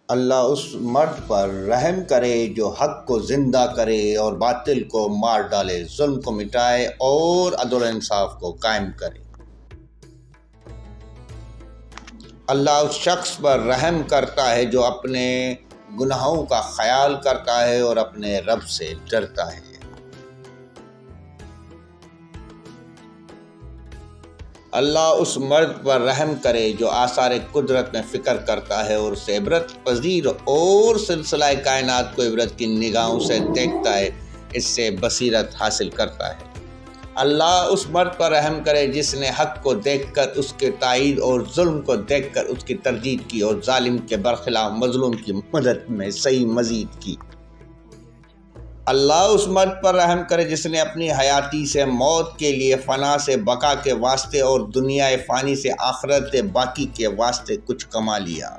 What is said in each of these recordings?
اللہ اس مرد پر رحم کرے جو حق کو زندہ کرے اور باطل کو مار ڈالے، ظلم کو مٹائے اور عدل و انصاف کو قائم کرے۔ اللہ اس شخص پر رحم کرتا ہے جو اپنے گناہوں کا خیال کرتا ہے اور اپنے رب سے ڈرتا ہے۔ اللہ اس مرد پر رحم کرے جو آثار قدرت میں فکر کرتا ہے اور اسے عبرت پذیر اور سلسلہ کائنات کو عبرت کی نگاہوں سے دیکھتا ہے، اس سے بصیرت حاصل کرتا ہے۔ اللہ اس مرد پر رحم کرے جس نے حق کو دیکھ کر اس کے تائید اور ظلم کو دیکھ کر اس کی تردید کی اور ظالم کے برخلاف مظلوم کی مدد میں صحیح مزید کی۔ اللہ اس مرد پر رحم کرے جس نے اپنی حیاتی سے موت کے لیے، فنا سے بقا کے واسطے اور دنیا فانی سے آخرت باقی کے واسطے کچھ کما لیا۔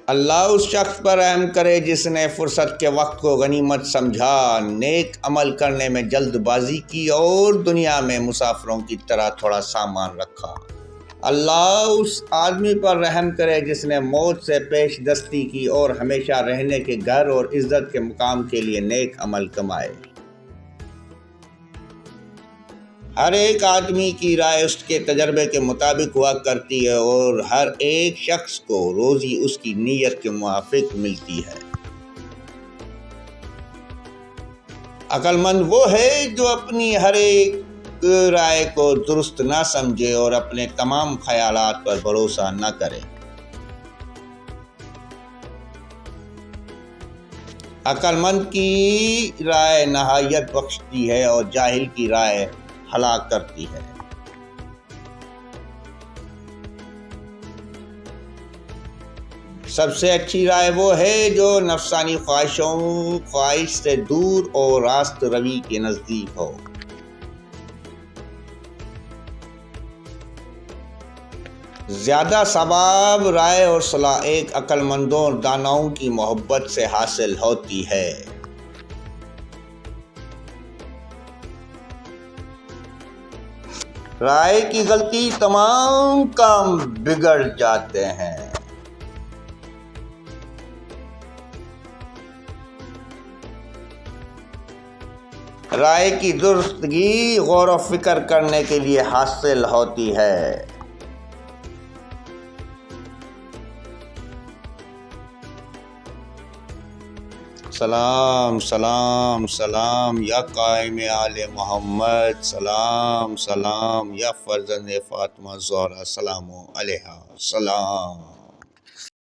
اللہ اس شخص پر رحم کرے جس نے فرصت کے وقت کو غنیمت سمجھا، نیک عمل کرنے میں جلد بازی کی اور دنیا میں مسافروں کی طرح تھوڑا سامان رکھا۔ اللہ اس آدمی پر رحم کرے جس نے موت سے پیش دستی کی اور ہمیشہ رہنے کے گھر اور عزت کے مقام کے لیے نیک عمل کمائے۔ ہر ایک آدمی کی رائے اس کے تجربے کے مطابق ہوا کرتی ہے اور ہر ایک شخص کو روزی اس کی نیت کے موافق ملتی ہے۔ عقل مند وہ ہے جو اپنی ہر ایک رائے کو درست نہ سمجھے اور اپنے تمام خیالات پر بھروسہ نہ کرے۔ عقل مند کی رائے نہایت بخشتی ہے اور جاہل کی رائے ہلاک کرتی ہے۔ سب سے اچھی رائے وہ ہے جو نفسانی خواہش سے دور اور راست روی کے نزدیک ہو۔ زیادہ ثواب، رائے اور صلاح ایک عقل مندوں اور داناؤں کی محبت سے حاصل ہوتی ہے۔ رائے کی غلطی تمام کام بگڑ جاتے ہیں۔ رائے کی درستگی غور و فکر کرنے کے لیے حاصل ہوتی ہے۔ سلام سلام سلام یا قائم آل محمد، سلام سلام یا فرزند فاطمہ زہرا سلام علیہا، سلام۔